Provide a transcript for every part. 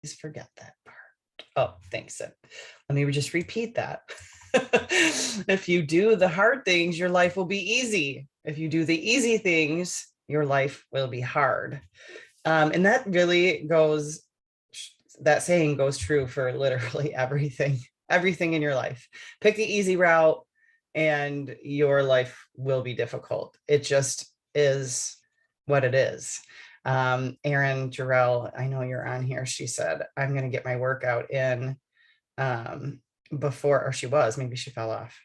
forget that part. Oh, thanks. Sid. Let me just repeat that. If you do the hard things, your life will be easy. If you do the easy things, your life will be hard. And that really goes, that saying goes true for literally everything in your life. Pick the easy route and your life will be difficult. It just is what it is. Erin Jarrell, I know you're on here. She said, I'm going to get my workout in before, or she was, maybe she fell off.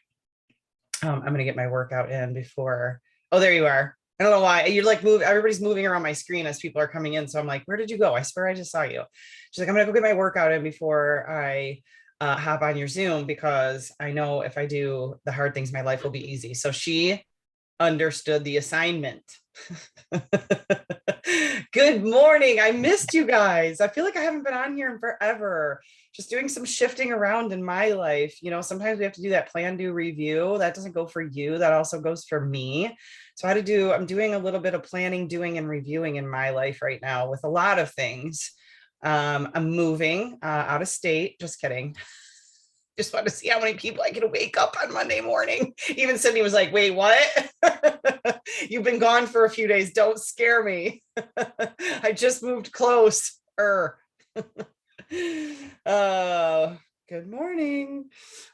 I'm going to get my workout in before. Oh, there you are. I don't know why you're like everybody's moving around my screen as people are coming in. So I'm like, where did you go? I swear I just saw you. She's like, I'm going to go get my workout in before I hop on your Zoom, because I know if I do the hard things, my life will be easy. So she understood the assignment. Good morning. I missed you guys. I feel like I haven't been on here in forever. Just doing some shifting around in my life. You know, sometimes we have to do that plan, do, review. That doesn't go for you. That also goes for me. So I'm doing a little bit of planning, doing, and reviewing in my life right now with a lot of things. I'm moving out of state. Just kidding. Just want to see how many people I can wake up on Monday morning. Even Sydney was like, wait, what? You've been gone for a few days. Don't scare me. I just moved close. Good morning.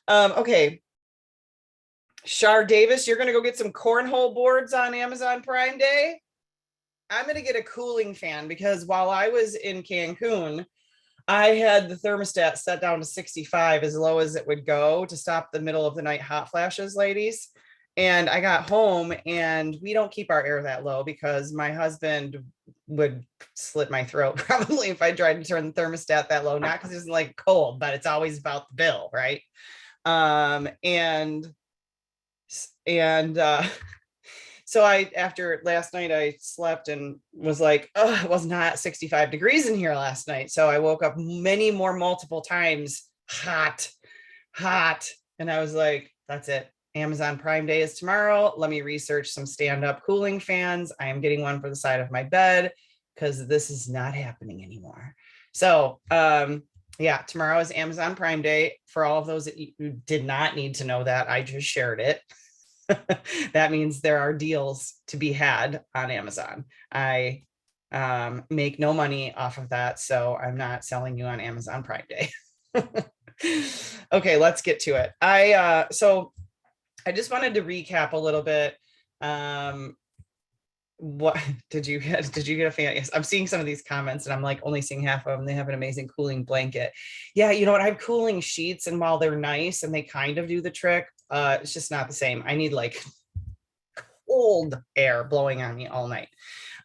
Okay. Shar Davis, you're going to go get some cornhole boards on Amazon Prime Day. I'm going to get a cooling fan because while I was in Cancun, I had the thermostat set down to 65, as low as it would go, to stop the middle of the night hot flashes, ladies. And I got home, and we don't keep our air that low because my husband would slit my throat probably if I tried to turn the thermostat that low, not because it doesn't like cold, but it's always about the bill, right? So after last night, I slept and was like, oh, it was not 65 degrees in here last night. So I woke up multiple times, hot. And I was like, that's it. Amazon Prime Day is tomorrow. Let me research some stand-up cooling fans. I am getting one for the side of my bed because this is not happening anymore. So, yeah, tomorrow is Amazon Prime Day. For all of those that you did not need to know that, I just shared it. That means there are deals to be had on Amazon. I make no money off of that, so I'm not selling you on Amazon Prime Day. Okay, let's get to it. So I just wanted to recap a little bit. What did you get a fan? Yes, I'm seeing some of these comments and I'm like only seeing half of them. They have an amazing cooling blanket. Yeah, you know what? I have cooling sheets, and while they're nice and they kind of do the trick, it's just not the same. I need like cold air blowing on me all night.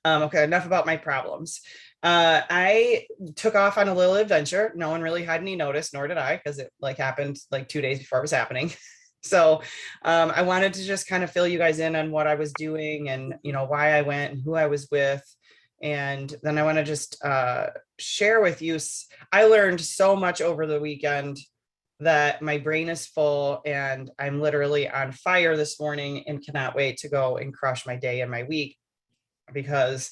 Okay, enough about my problems. I took off on a little adventure. No one really had any notice, nor did I, because it like happened like 2 days before it was happening. So I wanted to just kind of fill you guys in on what I was doing and, you know, why I went and who I was with. And then I want to just share with you. I learned so much over the weekend that my brain is full, and I'm literally on fire this morning and cannot wait to go and crush my day and my week, because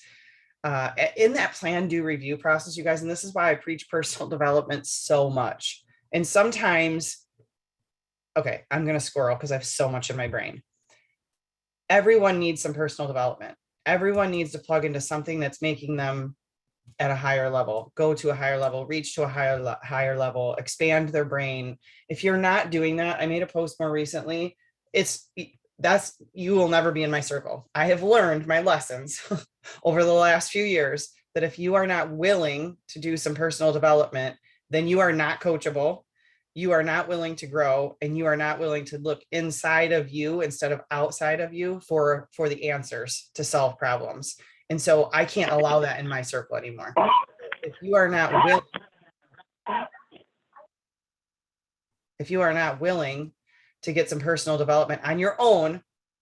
in that plan, do, review process, you guys, and this is why I preach personal development so much. And sometimes, okay, I'm going to squirrel because I have so much in my brain. Everyone needs some personal development. Everyone needs to plug into something that's making them at a higher level, go to a higher level, reach to a higher level, expand their brain. If you're not doing that, I made a post more recently. You will never be in my circle. I have learned my lessons over the last few years that if you are not willing to do some personal development, then you are not coachable. You are not willing to grow, and you are not willing to look inside of you instead of outside of you for the answers to solve problems. And so I can't allow that in my circle anymore. If you are not willing to get some personal development on your own,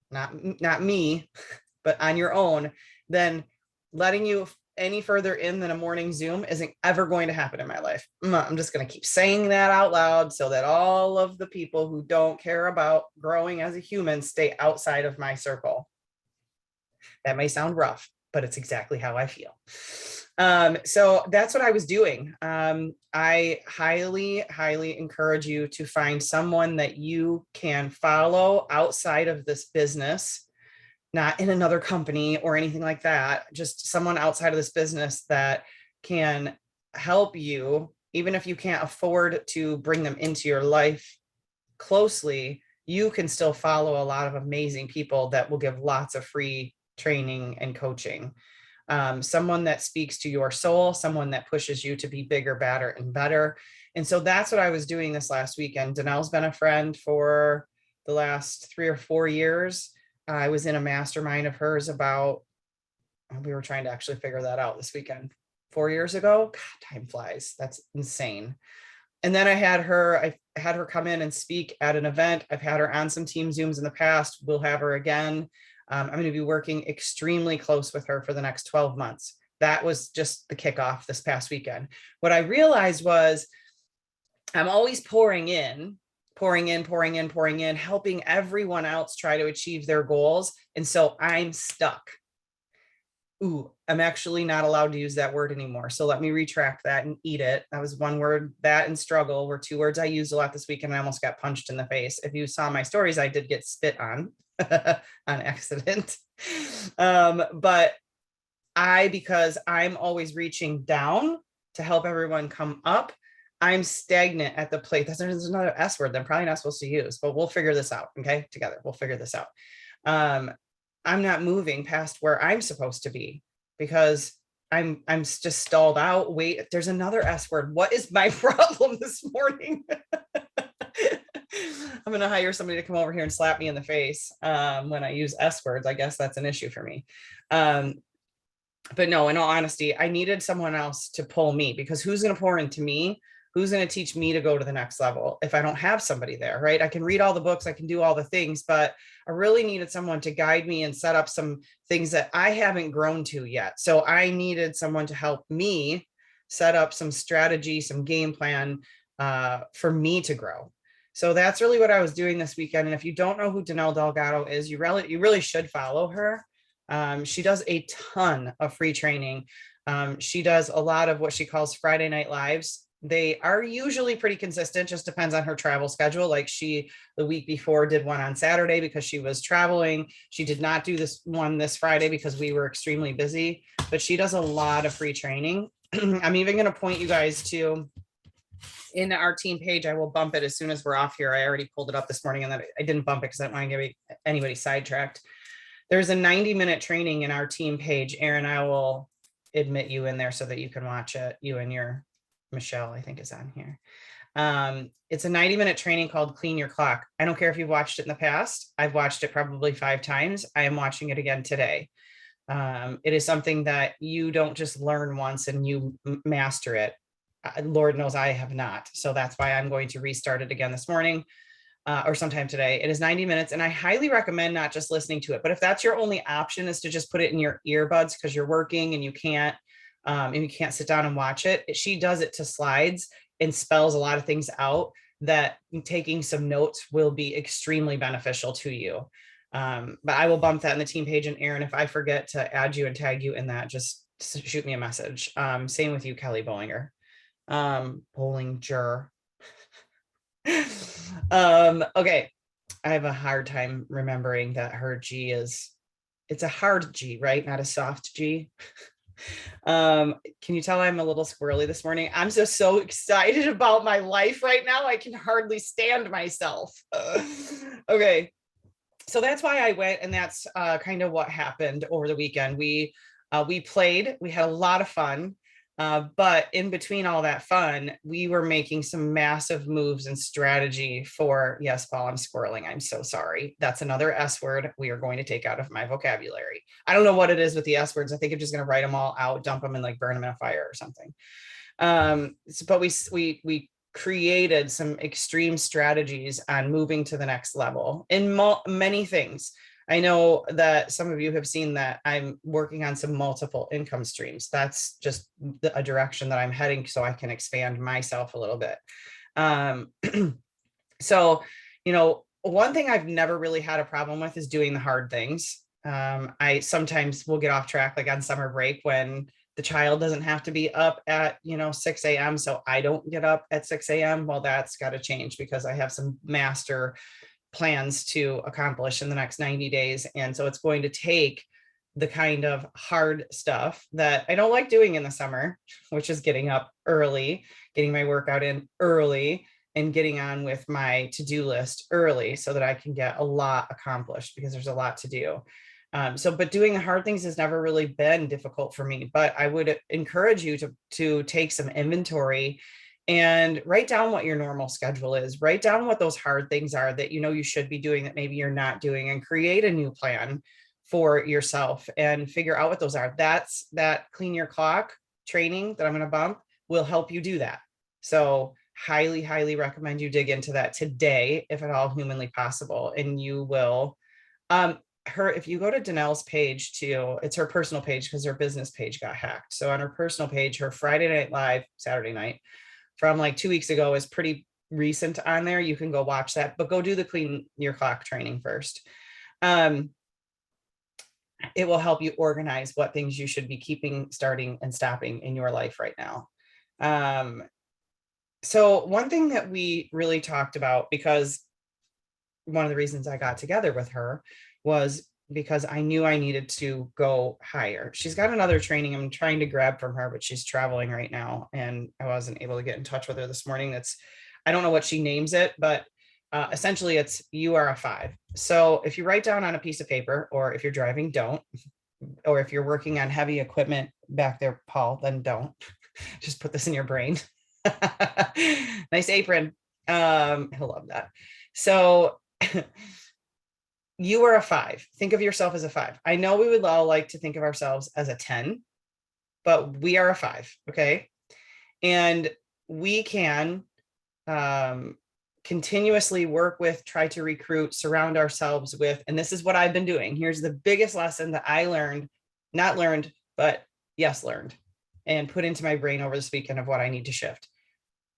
not me, but on your own, then letting you any further in than a morning Zoom isn't ever going to happen in my life. I'm just going to keep saying that out loud so that all of the people who don't care about growing as a human stay outside of my circle. That may sound rough, but it's exactly how I feel. So that's what I was doing. I highly encourage you to find someone that you can follow outside of this business, not in another company or anything like that, just someone outside of this business that can help you, even if you can't afford to bring them into your life closely, you can still follow a lot of amazing people that will give lots of free training and coaching. Someone that speaks to your soul, someone that pushes you to be bigger, badder, and better. And so that's what I was doing this last weekend. Danelle's been a friend for the last 3 or 4 years. I was in a mastermind of hers about, we were trying to actually figure that out this weekend, 4 years ago. God, time flies. That's insane. And then I had her come in and speak at an event. I've had her on some team Zooms in the past. We'll have her again. I'm going to be working extremely close with her for the next 12 months. That was just the kickoff this past weekend. What I realized was I'm always pouring in, helping everyone else try to achieve their goals. And so I'm stuck. Ooh, I'm actually not allowed to use that word anymore. So let me retract that and eat it. That was one word. That and struggle were two words I used a lot this week, and I almost got punched in the face. If you saw my stories, I did get spit on on accident. But because I'm always reaching down to help everyone come up, I'm stagnant at the plate. There's another S word that I'm probably not supposed to use, but we'll figure this out. Okay, together, we'll figure this out. I'm not moving past where I'm supposed to be because I'm just stalled out. Wait, there's another S word. What is my problem this morning? I'm going to hire somebody to come over here and slap me in the face when I use S words. I guess that's an issue for me. But no, in all honesty, I needed someone else to pull me, because who's going to pour into me? Who's going to teach me to go to the next level if I don't have somebody there, right? I can read all the books, I can do all the things, but I really needed someone to guide me and set up some things that I haven't grown to yet. So I needed someone to help me set up some strategy, some game plan for me to grow. So that's really what I was doing this weekend. And if you don't know who Danelle Delgado is, you really should follow her. She does a ton of free training. She does a lot of what she calls Friday Night Lives. They are usually pretty consistent, just depends on her travel schedule. Like she, the week before, did one on Saturday because she was traveling. She did not do this one this Friday because we were extremely busy, but she does a lot of free training. I'm even going to point you guys to, in our team page, I will bump it as soon as we're off here. I already pulled it up this morning, and then I didn't bump it because I don't want to get anybody sidetracked. There's a 90-minute training in our team page. Aaron, I will admit you in there so that you can watch it. You and your Michelle, I think, is on here. It's a 90-minute training called Clean Your Clock. I don't care if you've watched it in the past. I've watched it probably 5 times. I am watching it again today. It is something that you don't just learn once and you master it. Lord knows I have not. So that's why I'm going to restart it again this morning. Or sometime today. It is 90 minutes, and I highly recommend not just listening to it, but if that's your only option, is to just put it in your earbuds because you're working and you can't sit down and watch it. She does it to slides and spells a lot of things out that taking some notes will be extremely beneficial to you. But I will bump that in the team page. And Aaron, if I forget to add you and tag you in that, just shoot me a message. Same with you, Kelly Bollinger. Bollinger. Okay. I have a hard time remembering that her G it's a hard G, right? Not a soft G. Can you tell I'm a little squirrely this morning? I'm just so excited about my life right now. I can hardly stand myself. Okay. So that's why I went, and that's kind of what happened over the weekend. We played, we had a lot of fun. But in between all that fun, we were making some massive moves and strategy for, yes, Paul, I'm squirreling. I'm so sorry. That's another S word we are going to take out of my vocabulary. I don't know what it is with the S words. I think I'm just going to write them all out, dump them, and like burn them in a fire or something. But we created some extreme strategies on moving to the next level in many things. I know that some of you have seen that I'm working on some multiple income streams. That's just a direction that I'm heading so I can expand myself a little bit. So, one thing I've never really had a problem with is doing the hard things. I sometimes will get off track, like on summer break when The child doesn't have to be up at, 6 a.m. So I don't get up at 6 a.m. Well, that's got to change because I have some master plans to accomplish in the next 90 days. And so it's going to take the kind of hard stuff that I don't like doing in the summer, which is getting up early, getting my workout in early, and getting on with my to-do list early so that I can get a lot accomplished because there's a lot to do. But doing the hard things has never really been difficult for me, but I would encourage you to take some inventory and write down what your normal schedule is. Write down what those hard things are that you should be doing that maybe you're not doing, and create a new plan for yourself and figure out what those are. That's that clean your clock training that I'm going to bump will help you do that. So highly, highly recommend you dig into that today, if at all humanly possible. And you will, if you go to Danelle's page too, it's her personal page because her business page got hacked. So on her personal page, her Friday Night Live, Saturday night from like 2 weeks ago is pretty recent on there. You can go watch that, but go do the clean your clock training first. It will help you organize what things you should be keeping, starting, and stopping in your life right now. So one thing that we really talked about, because one of the reasons I got together with her was because I knew I needed to go higher. She's got another training I'm trying to grab from her, but she's traveling right now, and I wasn't able to get in touch with her this morning. I don't know what she names it, but essentially it's you are a 5. So if you write down on a piece of paper, or if you're driving, don't, or if you're working on heavy equipment back there, Paul, then don't. Just put this in your brain. Nice apron. He'll love that. So you are a 5. Think of yourself as a 5. I know we would all like to think of ourselves as a 10, but we are a 5. Okay. And we can continuously work with, try to recruit, surround ourselves with, and this is what I've been doing. Here's the biggest lesson that I learned, not learned, but yes, learned, and put into my brain over this weekend of what I need to shift.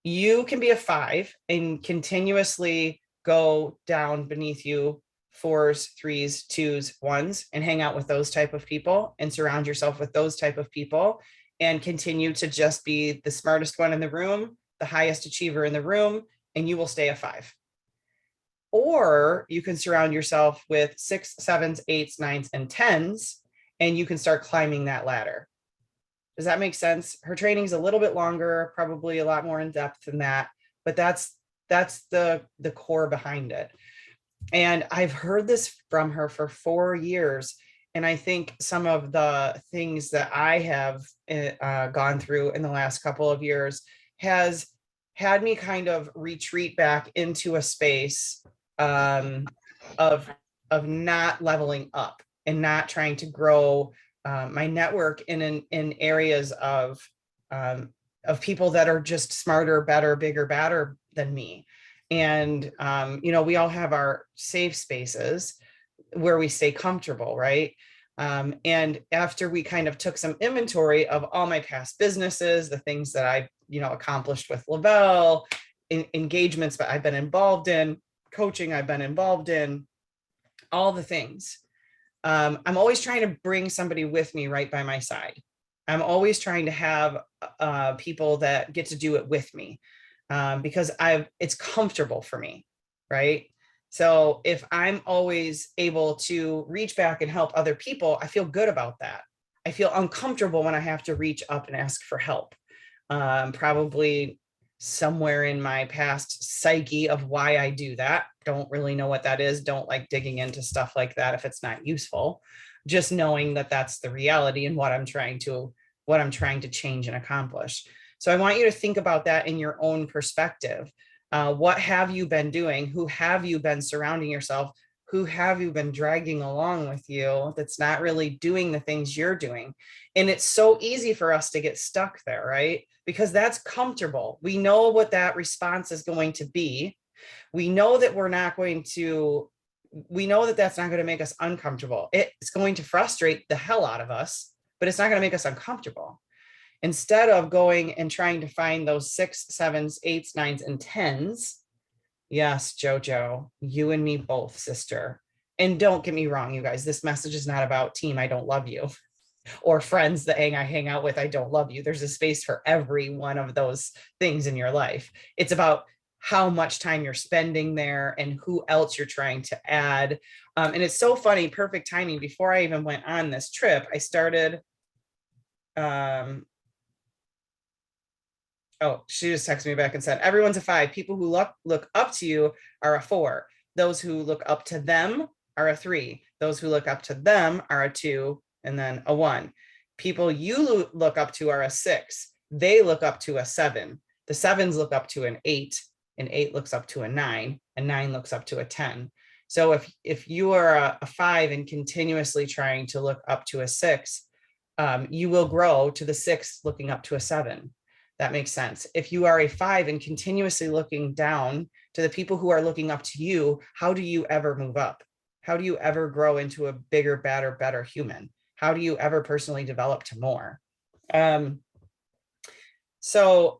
You can be a 5 and continuously go down beneath you 4s, 3s, 2s, 1s, and hang out with those type of people and surround yourself with those type of people and continue to just be the smartest one in the room, the highest achiever in the room, and you will stay a 5. Or you can surround yourself with 6, 7s, 8s, 9s, and 10s, and you can start climbing that ladder. Does that make sense? Her training's a little bit longer, probably a lot more in depth than that, but that's the core behind it. And I've heard this from her for 4 years. And I think some of the things that I have gone through in the last couple of years has had me kind of retreat back into a space of not leveling up and not trying to grow my network in areas of people that are just smarter, better, bigger, badder than me. And, we all have our safe spaces where we stay comfortable, right? And after we kind of took some inventory of all my past businesses, the things that I, accomplished with Lavelle, engagements that I've been involved in, coaching I've been involved in, all the things. I'm always trying to bring somebody with me right by my side. I'm always trying to have people that get to do it with me because it's comfortable for me, right? So if I'm always able to reach back and help other people, I feel good about that. I feel uncomfortable when I have to reach up and ask for help. Probably somewhere in my past psyche of why I do that. Don't really know what that is. Don't like digging into stuff like that if it's not useful. Just knowing that that's the reality and what I'm trying to change and accomplish. So I want you to think about that in your own perspective. What have you been doing? Who have you been surrounding yourself? Who have you been dragging along with you that's not really doing the things you're doing? And it's so easy for us to get stuck there, right? Because that's comfortable. We know what that response is going to be. We know that that's not going to make us uncomfortable. It's going to frustrate the hell out of us, but it's not going to make us uncomfortable. Instead of going and trying to find those 6, 7s, 8s, 9s, and 10s. Yes, Jojo, you and me both, sister. And don't get me wrong, you guys, this message is not about team I don't love you. or friends that I hang out with, I don't love you. There's a space for every one of those things in your life. It's about how much time you're spending there and who else you're trying to add. And it's so funny, perfect timing. Before I even went on this trip, I started, oh, she just texted me back and said, everyone's a 5. People who look up to you are a 4. Those who look up to them are a 3. Those who look up to them are a 2, and then a 1. People you look up to are a 6. They look up to a 7. The 7s look up to an 8, and 8 looks up to a 9, and 9 looks up to a 10. So if you are a 5 and continuously trying to look up to a 6, you will grow to the 6 looking up to a 7. That makes sense. If you are a 5 and continuously looking down to the people who are looking up to you, how do you ever move up? How do you ever grow into a bigger, better human? How do you ever personally develop to more? So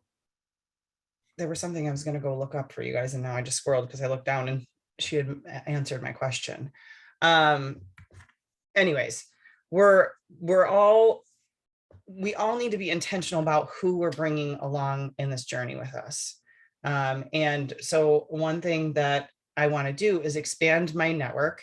there was something I was going to go look up for you guys, and now I just squirreled because I looked down and she had answered my question. Anyways, we all need to be intentional about who we're bringing along in this journey with us. And so one thing that I want to do is expand my network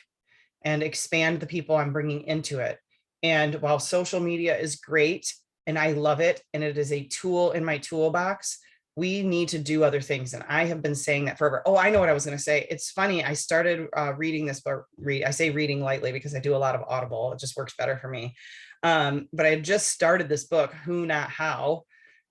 and expand the people I'm bringing into it. And while social media is great and I love it, and it is a tool in my toolbox, we need to do other things. And I have been saying that forever. Oh, I know what I was going to say. It's funny. I started reading this book. I say reading lightly because I do a lot of Audible. It just works better for me. But I just started this book, Who Not How,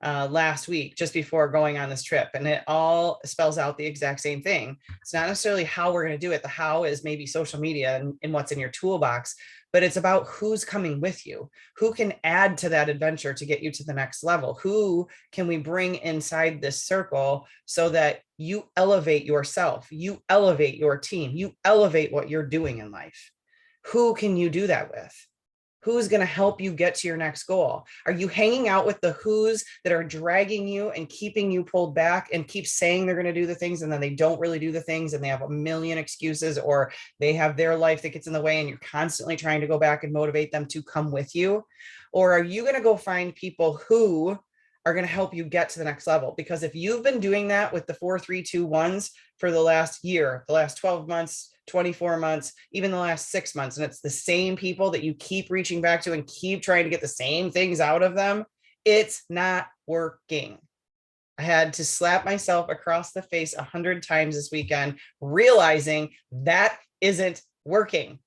last week, just before going on this trip. And it all spells out the exact same thing. It's not necessarily how we're going to do it. The how is maybe social media and what's in your toolbox, but it's about who's coming with you, who can add to that adventure to get you to the next level, who can we bring inside this circle so that you elevate yourself, you elevate your team, you elevate what you're doing in life. Who can you do that with? Who's going to help you get to your next goal? Are you hanging out with the who's that are dragging you and keeping you pulled back and keep saying they're going to do the things and then they don't really do the things and they have a million excuses, or they have their life that gets in the way and you're constantly trying to go back and motivate them to come with you? Or are you going to go find people who are going to help you get to the next level? Because if you've been doing that with the 4, 3, 2, 1s for the last year, the last 12 months, 24 months, even the last 6 months, and it's the same people that you keep reaching back to and keep trying to get the same things out of them, it's not working. I had to slap myself across the face 100 times this weekend, realizing that isn't working.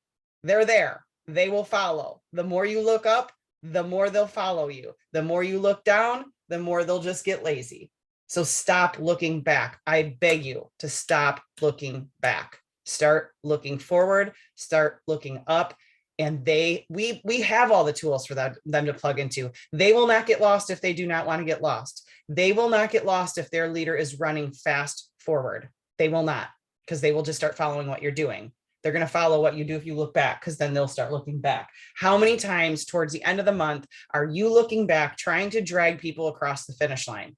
They're there. They will follow. The more you look up, the more they'll follow you. The more you look down, the more they'll just get lazy. So stop looking back. I beg you to stop looking back. Start looking forward, start looking up, and we have all the tools for them to plug into. They will not get lost if they do not want to get lost. They will not get lost if their leader is running fast forward. They will not, because they will just start following what you're doing. They're going to follow what you do if you look back, because then they'll start looking back. How many times towards the end of the month are you looking back, trying to drag people across the finish line?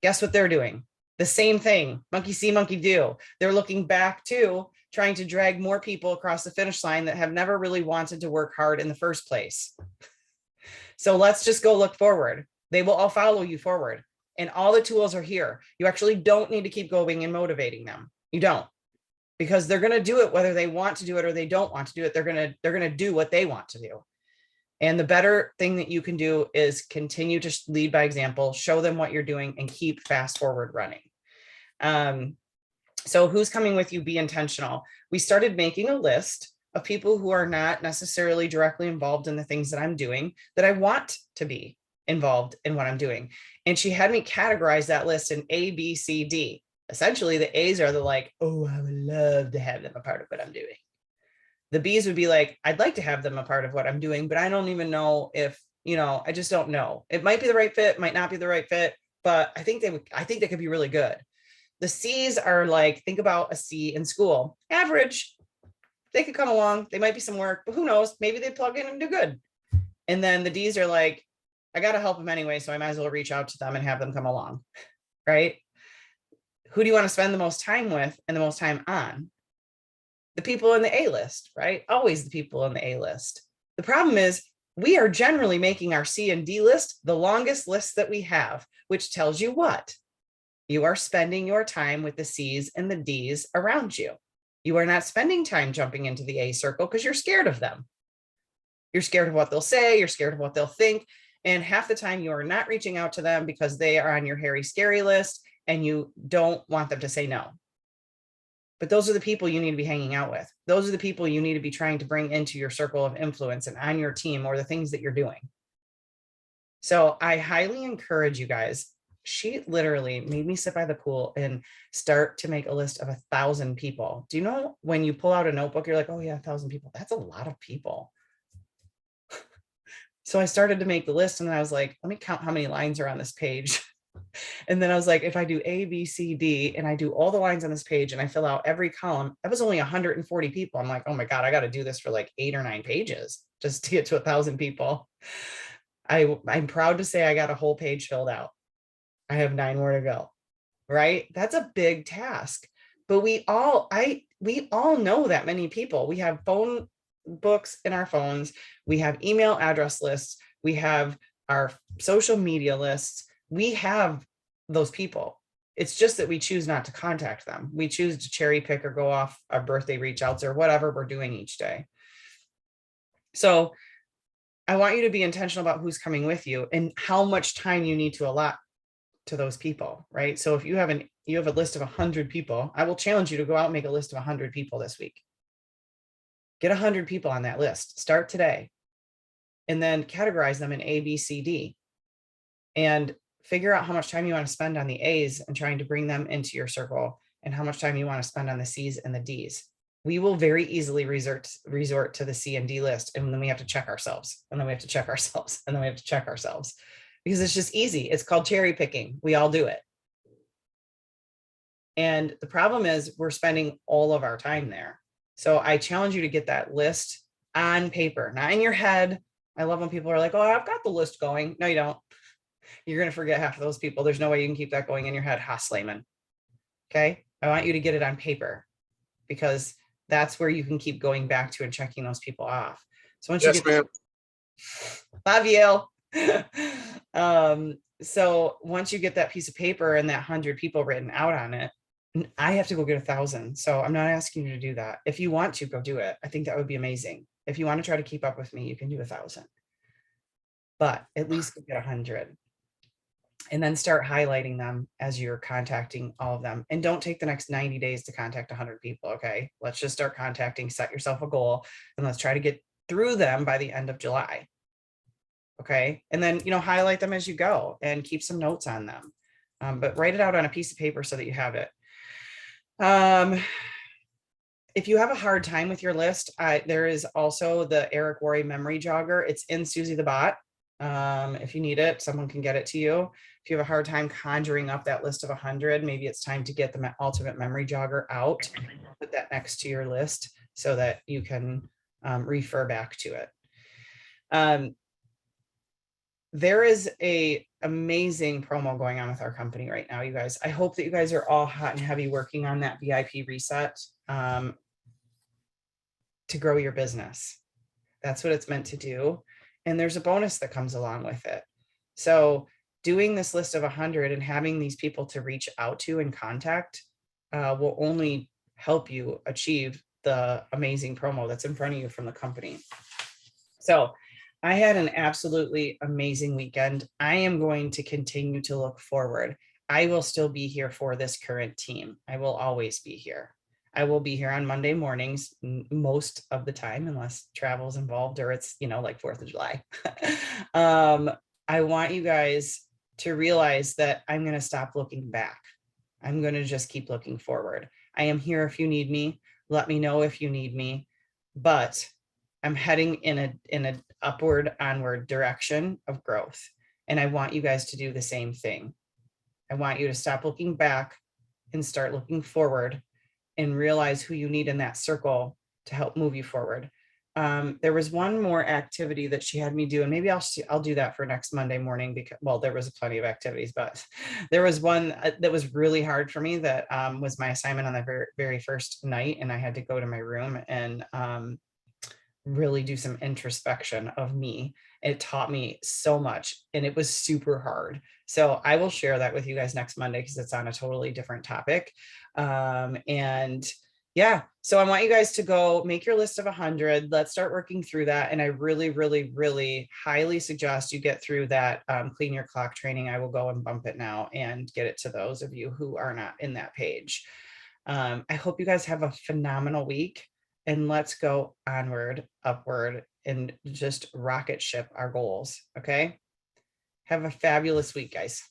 Guess what they're doing? The same thing. Monkey see, monkey do. They're looking back too, trying to drag more people across the finish line that have never really wanted to work hard in the first place. So let's just go look forward. They will all follow you forward. And all the tools are here. You actually don't need to keep going and motivating them. You don't. Because they're going to do it whether they want to do it or they don't want to do it. They're going to do what they want to do. And the better thing that you can do is continue to lead by example, show them what you're doing, and keep fast forward running. So who's coming with you? Be intentional. We started making a list of people who are not necessarily directly involved in the things that I'm doing, that I want to be involved in what I'm doing. And she had me categorize that list in A, B, C, D. Essentially, the A's are the like, oh, I would love to have them a part of what I'm doing. The B's would be like, I'd like to have them a part of what I'm doing, but I don't even know if, I just don't know. It might be the right fit, might not be the right fit, but I think they could be really good. The C's are like, think about a C in school, average. They could come along. They might be some work, but who knows? Maybe they plug in and do good. And then the D's are like, I got to help them anyway, so I might as well reach out to them and have them come along, right? Who do you want to spend the most time with and the most time on? The people in the A list, right? Always the people in the A list. The problem is we are generally making our C and D list the longest list that we have, which tells you what? You are spending your time with the C's and the D's around you. You are not spending time jumping into the A circle because you're scared of them. You're scared of what they'll say. You're scared of what they'll think. And half the time you are not reaching out to them because they are on your hairy, scary list and you don't want them to say no. But those are the people you need to be hanging out with. Those are the people you need to be trying to bring into your circle of influence and on your team or the things that you're doing. So I highly encourage you guys. She literally made me sit by the pool and start to make a list of 1,000 people. Do you know when you pull out a notebook, you're like, oh yeah, 1,000 people. That's a lot of people. So I started to make the list and I was like, let me count how many lines are on this page. And then I was like, if I do A, B, C, D, and I do all the lines on this page and I fill out every column, that was only 140 people. I'm like, oh my God, I got to do this for like 8 or 9 pages just to get to 1,000 people. I'm proud to say I got a whole page filled out. I have 9 more to go, right? That's a big task, but we all know that many people. We have phone books in our phones. We have email address lists. We have our social media lists. We have those people. It's just that we choose not to contact them. We choose to cherry pick or go off our birthday reach outs or whatever we're doing each day. So I want you to be intentional about who's coming with you and how much time you need to allot to those people, right? So if you have a list of 100 people, I will challenge you to go out and make a list of 100 people this week. Get 100 people on that list. Start today. And then categorize them in A, B, C, D. And figure out how much time you want to spend on the A's and trying to bring them into your circle and how much time you want to spend on the C's and the D's. We will very easily resort to the C and D list. And then we have to check ourselves. And then we have to check ourselves. And then we have to check ourselves. Because it's just easy. It's called cherry picking. We all do it. And the problem is we're spending all of our time there. So I challenge you to get that list on paper, not in your head. I love when people are like, oh, I've got the list going. No, you don't. You're going to forget half of those people. There's no way you can keep that going in your head. Haslayman. Okay. I want you to get it on paper because that's where you can keep going back to and checking those people off. So once you get, love you. So once you get that piece of paper and that 100 people written out on it, I have to go get 1,000. So I'm not asking you to do that. If you want to, go do it. I think that would be amazing. If you want to try to keep up with me, you can do 1,000, but at least get 100. And then start highlighting them as you're contacting all of them. And don't take the next 90 days to contact 100 people. Okay. Let's just start contacting, set yourself a goal, and let's try to get through them by the end of July. Okay. And then, highlight them as you go and keep some notes on them. But write it out on a piece of paper so that you have it. If you have a hard time with your list, there is also the Eric Worre memory jogger. It's in Susie the Bot. If you need it, someone can get it to you. If you have a hard time conjuring up that list of 100, maybe it's time to get the ultimate memory jogger out, put that next to your list so that you can refer back to it. There is a amazing promo going on with our company right now, you guys. I hope that you guys are all hot and heavy working on that VIP reset to grow your business. That's what it's meant to do. And there's a bonus that comes along with it. So doing this list of 100 and having these people to reach out to and contact will only help you achieve the amazing promo that's in front of you from the company. So I had an absolutely amazing weekend. I am going to continue to look forward. I will still be here for this current team. I will always be here. I will be here on Monday mornings most of the time, unless travel is involved or it's, like 4th of July. I want you guys to realize that I'm going to stop looking back. I'm going to just keep looking forward. I am here if you need me. Let me know if you need me. But I'm heading in a upward, onward direction of growth. And I want you guys to do the same thing. I want you to stop looking back and start looking forward and realize who you need in that circle to help move you forward. There was one more activity that she had me do, and maybe I'll do that for next Monday morning because, well, there was plenty of activities, but there was one that was really hard for me that was my assignment on the very, very first night. And I had to go to my room and really do some introspection of me. It taught me so much and it was super hard. So I will share that with you guys next Monday because it's on a totally different topic. And yeah, so I want you guys to go make your list of 100. Let's start working through that. And I really, really, really highly suggest you get through that clean your clock training. I will go and bump it now and get it to those of you who are not in that page. I hope you guys have a phenomenal week and let's go onward, upward, and just rocket ship our goals. Okay. Have a fabulous week, guys.